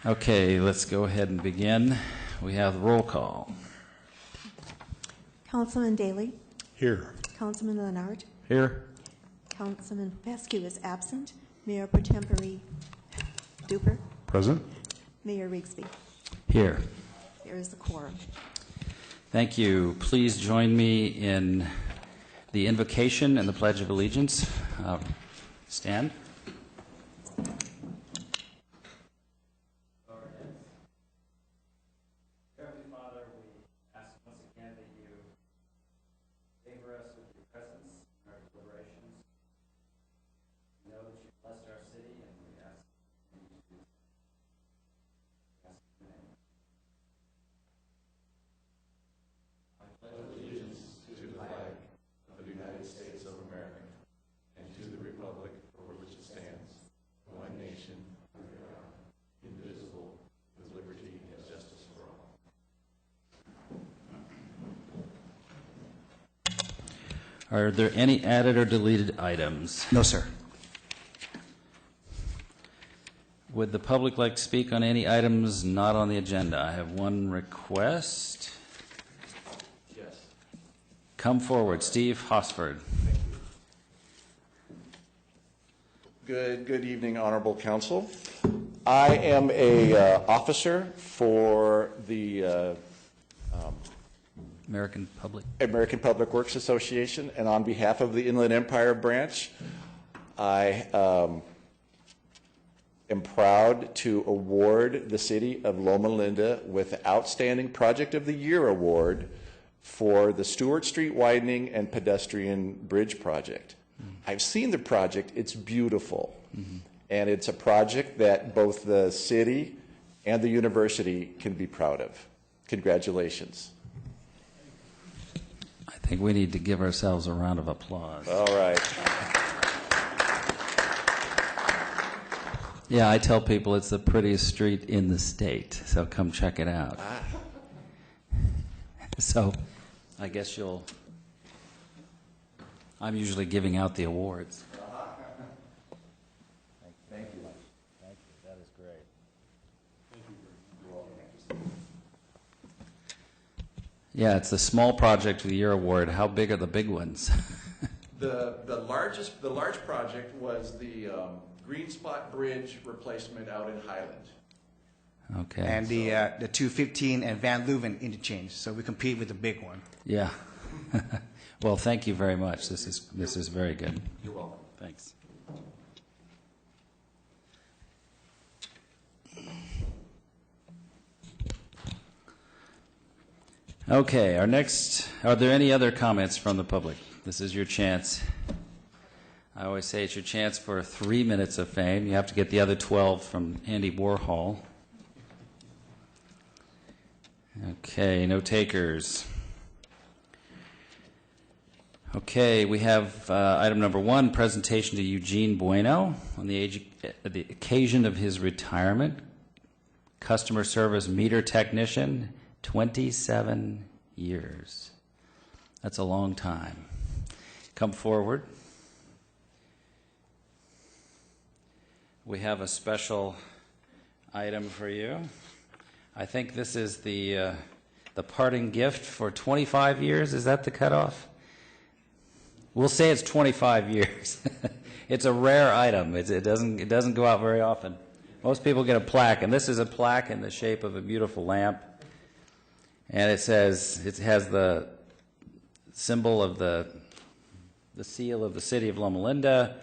Okay, let's go ahead and begin. We have the roll call. Councilman Daly. Here. Councilman Leonard. Here. Councilman Fescue is absent. Mayor Pro Tempore Duper. Present. Mayor Rigsby. Here. There is the quorum. Thank you. Please join me in the invocation and the Pledge of Allegiance. Stand. Are there any added or deleted items? No, sir. Would the public like to speak on any items not on the agenda? I have one request. Yes. Come forward, Steve Hosford. Good evening, Honorable Council. I am a officer for the American Public Works Association, and on behalf of the Inland Empire branch, I am proud to award the city of Loma Linda with the Outstanding Project of the Year award for the Stewart Street widening and pedestrian bridge project. I've seen the project. It's beautiful. And it's a project that both the city and the university can be proud of. Congratulations. I think we need to give ourselves a round of applause. All right. Yeah, I tell people it's the prettiest street in the state, so come check it out. So I guess I'm usually giving out the awards. Thank you. Thank you. That is great. Yeah, it's the Small Project of the Year award. How big are the big ones? The large project was the Green Spot Bridge replacement out in Highland. Okay. And the 215 and Van Leuven interchange. So we compete with the big one. Yeah. Well, thank you very much. This is very good. You're welcome. Thanks. Okay, are there any other comments from the public? This is your chance. I always say it's your chance for 3 minutes of fame. You have to get the other 12 from Andy Warhol. Okay, no takers. Okay, we have item number 1, presentation to Eugene Bueno on the occasion of his retirement. Customer service meter technician, 27 years. That's a long time. Come forward. We have a special item for you. I think this is the parting gift for 25 years. Is that the cutoff? We'll say it's 25 years. It's a rare item. It doesn't go out very often. Most people get a plaque, and this is a plaque in the shape of a beautiful lamp. And it has the symbol of the seal of the city of Loma Linda,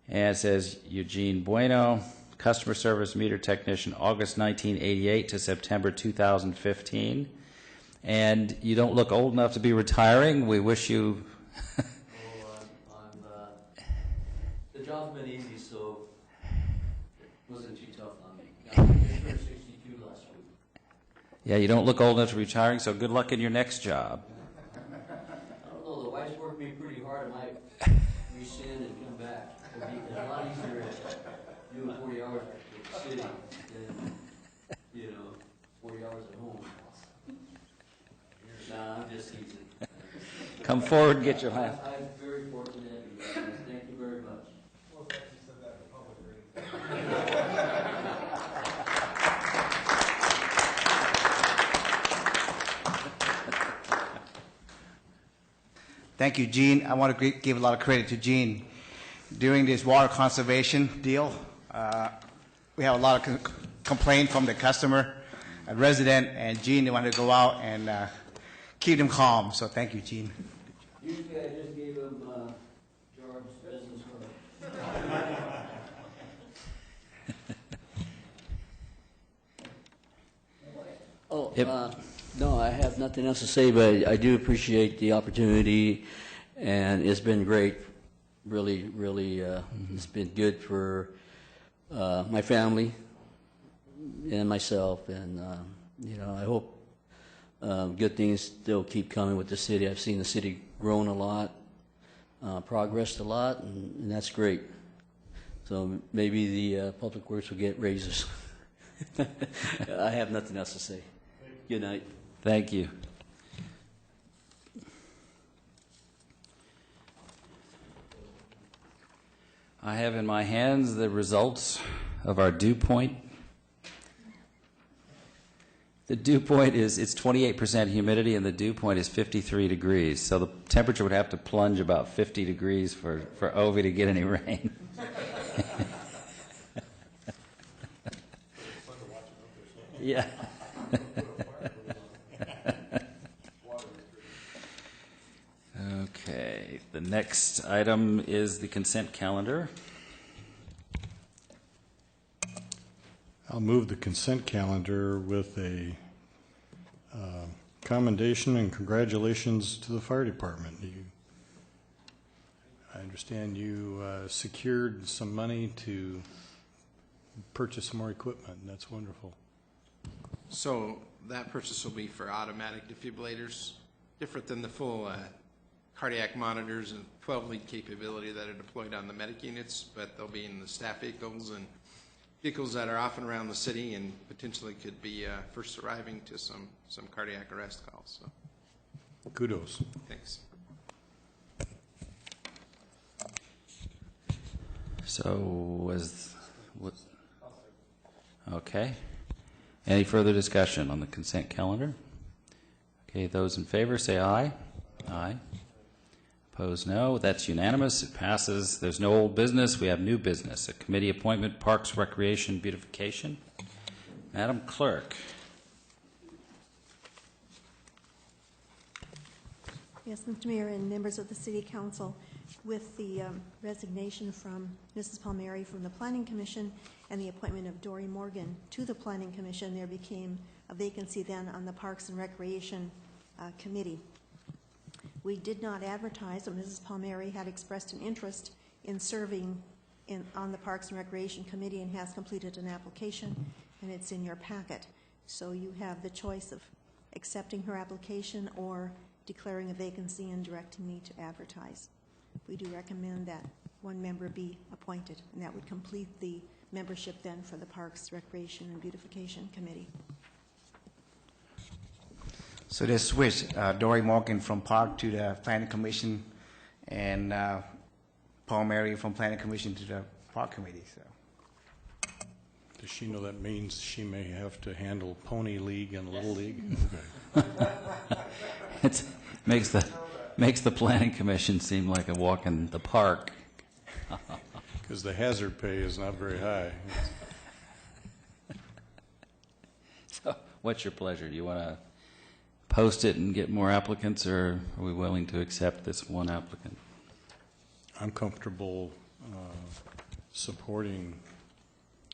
and it says Eugene Bueno, customer service meter technician, August 1988 to September 2015. And you don't look old enough to be retiring. We wish you. The job's been easy, so it wasn't too tough on me. I turned 62 last week. Yeah, you don't look old enough to be retiring, so good luck in your next job. I don't know, the wife's worked me pretty hard. I might rescind and come back. It'd be a lot easier doing 40 hours at the city than, 40 hours at home. Nah, I'm just teasing. Come forward and get your lamp. I'm very fortunate. Thank you very much. Well, thank you said that in public. Thank you, Gene. I want to give a lot of credit to Gene. During this water conservation deal, we have a lot of complaint from the customer, a resident, and Gene wanted to go out and keep them calm. So thank you, Gene. Usually I just gave him George's business card. Oh, Yep. no, I have nothing else to say, but I do appreciate the opportunity, and it's been great. Really, really, it's been good for my family and myself, and I hope good things still keep coming with the city. I've seen the city grown a lot, progressed a lot, and that's great. So maybe the public works will get raises. I have nothing else to say. Good night. Thank you. I have in my hands the results of our dew point. The dew point is, it's 28% humidity, and the dew point is 53 degrees. So the temperature would have to plunge about 50 degrees for Ovi to get any rain. Yeah. Okay, the next item is the consent calendar. I'll move the consent calendar with a commendation and congratulations to the fire department. I understand you secured some money to purchase some more equipment, and that's wonderful. So that purchase will be for automatic defibrillators, different than the full cardiac monitors and 12-lead capability that are deployed on the medic units, but they'll be in the staff vehicles and vehicles that are often around the city and potentially could be first arriving to some cardiac arrest calls. So, Kudos. thanks. So okay. Any further discussion on the consent calendar? Okay, those in favor say aye. Aye. Opposed, no. That's unanimous. It passes. There's no old business. We have new business. A committee appointment, Parks, Recreation, Beautification. Madam Clerk. Yes, Mr. Mayor and members of the City Council, with the resignation from Mrs. Palmieri from the Planning Commission and the appointment of Dory Morgan to the Planning Commission, there became a vacancy then on the Parks and Recreation Committee. We did not advertise, but Mrs. Palmieri had expressed an interest in serving on the Parks and Recreation Committee and has completed an application, and it's in your packet. So you have the choice of accepting her application or declaring a vacancy and directing me to advertise. We do recommend that one member be appointed, and that would complete the membership then for the Parks, Recreation, and Beautification Committee. So they switched Dory Morgan from Park to the Planning Commission, and Paul Mary from Planning Commission to the Park Committee. So Does she know that means she may have to handle Pony League and Little League? It makes the Planning Commission seem like a walk in the park. Because the hazard pay is not very high. So, what's your pleasure? Do you want to post it and get more applicants, or are we willing to accept this one applicant? I'm comfortable supporting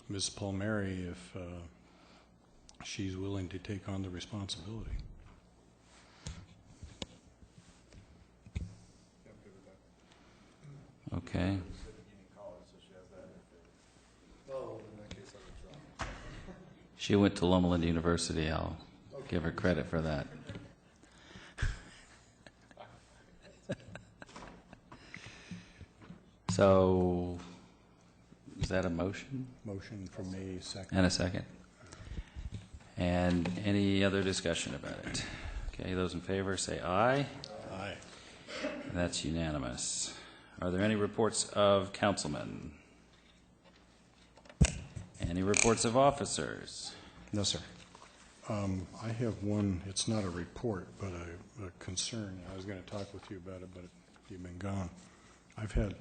Ms. Palmieri if she's willing to take on the responsibility. Okay. She went to Loma University. I'll give her credit for that. So, is that a motion? Motion from me, second. And a second? And any other discussion about it? Okay, those in favor say aye. Aye. That's unanimous. Are there any reports of councilmen? Any reports of officers? no, sir. I have one, it's not a report, but a concern. I was going to talk with you about it, but you've been gone. I've had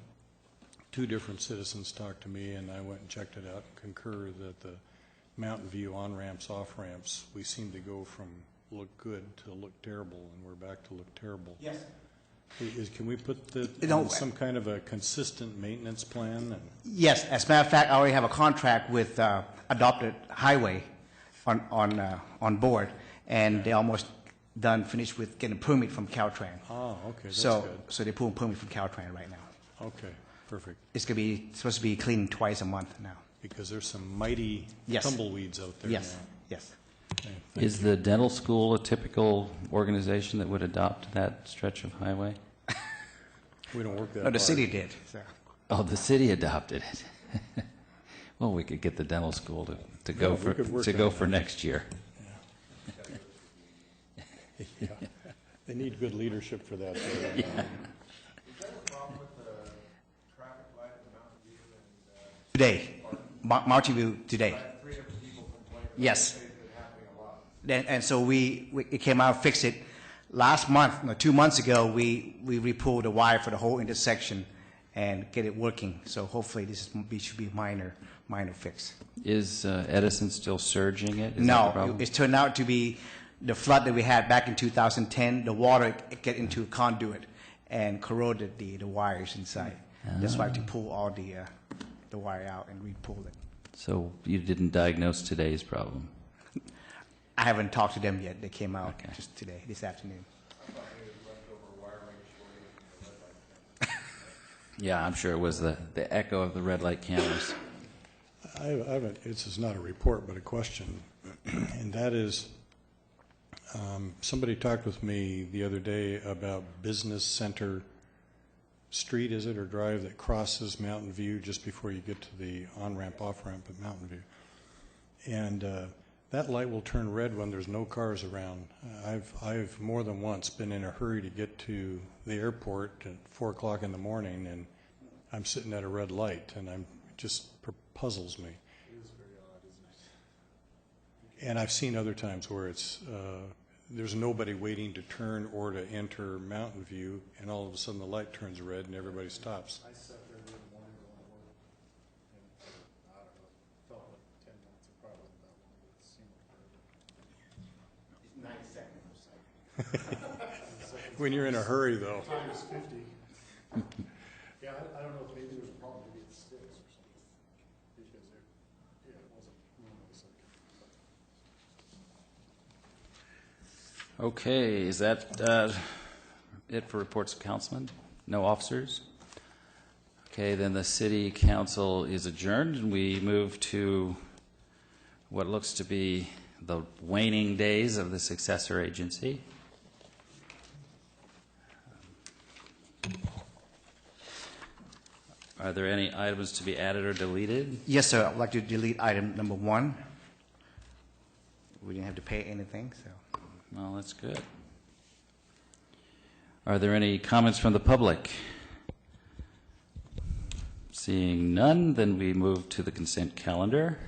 2 different citizens talk to me, and I went and checked it out, concur that the Mountain View on-ramps, off-ramps, we seem to go from look good to look terrible, and we're back to look terrible. Yes. Can we put No. on some kind of a consistent maintenance plan? Yes, as a matter of fact, I already have a contract with Adopted Highway on board, and they're almost finished with getting a permit from Caltrans. Oh, okay, that's So, good. so they're pulling permit from Caltrans right now. Okay, perfect. It's supposed to be cleaned twice a month now. Because there's some mighty Yes. tumbleweeds out there Yes, now. yes. Okay, thank Is the dental school a typical organization that would adopt that stretch of highway? you. We don't work that No, hard. the city did. So. Oh, the city adopted it. Well, we could get the dental school to go Yeah, we could work on for that. next year. Yeah. They need good leadership for that. though. Is there a problem with the traffic light at Mountain View and, Today, Mountain View today. 3 different people complained about Yes. it happening a lot? And so we it came out and fixed it. Last month, no, 2 months ago, we re-pulled the wire for the whole intersection and get it working. So hopefully should be a minor fix. Is Edison still surging it? Is that the No, problem? it's turned out to be the flood that we had back in 2010. The water get into a conduit and corroded the wires inside. That's why I have to pull all the wire out and re-pull it. So you didn't diagnose today's problem? I haven't talked to them yet. They came out Okay. just today, this afternoon. I thought it was leftover wiring shortage from the red light. Yeah, I'm sure it was the echo of the red light cameras. I haven't, this is not a report, but a question, and that is, somebody talked with me the other day about Business Center Street, is it, or drive that crosses Mountain View just before you get to the on-ramp, off-ramp at Mountain View. And that light will turn red when there's no cars around. I've more than once been in a hurry to get to the airport at 4 o'clock in the morning, and I'm sitting at a red light, and it just puzzles me. It is very odd, isn't it? And I've seen other times where it's there's nobody waiting to turn or to enter Mountain View, and all of a sudden the light turns red and everybody stops. I sat there the other morning going to work, and I don't know, felt like 10 minutes, it probably wasn't that long, but it seemed like forever. It's 9 seconds. When you're in a hurry, though. Time is 50. Yeah, I don't know if maybe there was a problem maybe it sticks or something, because it wasn't really second. Okay, is that it for reports of councilmen? No officers? Okay, then the city council is adjourned, and we move to what looks to be the waning days of the successor agency. Are there any items to be added or deleted? Yes, sir. I'd like to delete item number 1. We didn't have to pay anything, so. Well, that's good. Are there any comments from the public? Seeing none, then we move to the consent calendar.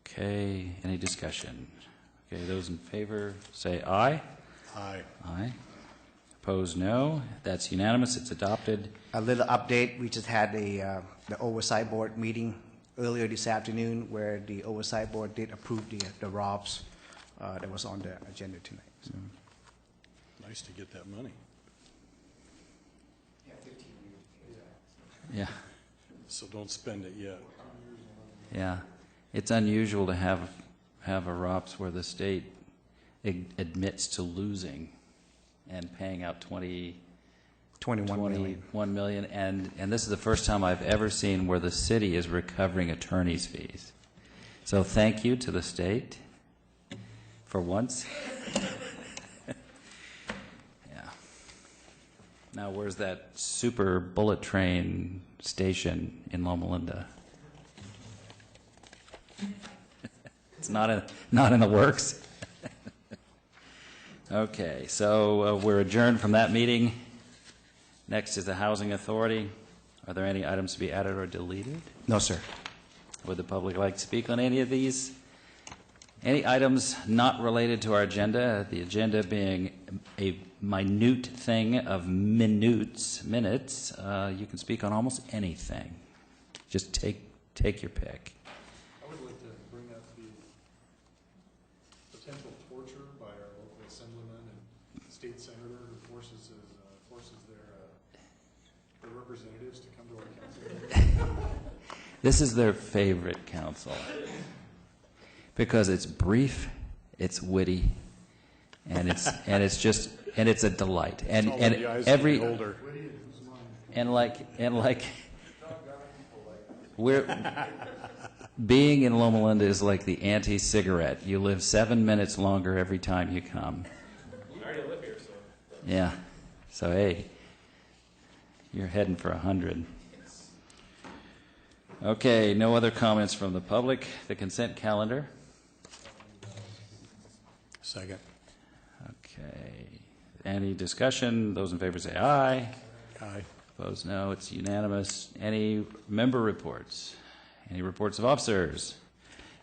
Okay, any discussion? Okay, those in favor say aye. Aye. Aye. Opposed, no. That's unanimous. It's adopted. A little update, we just had the oversight board meeting earlier this afternoon where the oversight board did approve the ROBS that was on the agenda tonight. So. Nice to get that money. Yeah, So don't spend it yet. yeah. It's unusual to have a ROPS where the state admits to losing and paying out 21 million. 21 million, and this is the first time I've ever seen where the city is recovering attorney's fees. So thank you to the state for once. Yeah. Now, where's that super bullet train station in Loma Linda? It's not in the works. Okay, so we're adjourned from that meeting. Next is the Housing Authority. Are there any items to be added or deleted? No, sir. Would the public like to speak on any of these? Any items not related to our agenda? The agenda being a minute thing of minutes. You can speak on almost anything. Just take your pick. I would like to bring up the potential torture by our local assemblyman and state senator who forces their representatives to come to our council. This is their favorite council because it's brief, it's witty, and it's a delight. And It's all in the eyes of the every beholder. and like we're being in Loma Linda is like the anti-cigarette. You live 7 minutes longer every time you come. I already live here, so. Yeah. So hey, you're heading for 100. Okay, no other comments from the public. The consent calendar. Second. Okay. Any discussion? Those in favor say aye. Aye. Opposed, no. It's unanimous. Any member reports? Any reports of officers?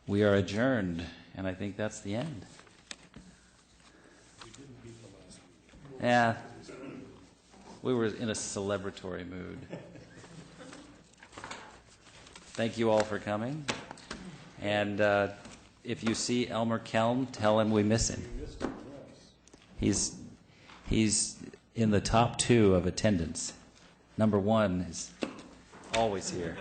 We are adjourned, and I think that's the end. Yeah. We were in a celebratory mood. Thank you all for coming. And if you see Elmer Kelm, tell him we miss him. He's in the top 2 of attendance. Number 1 is always here.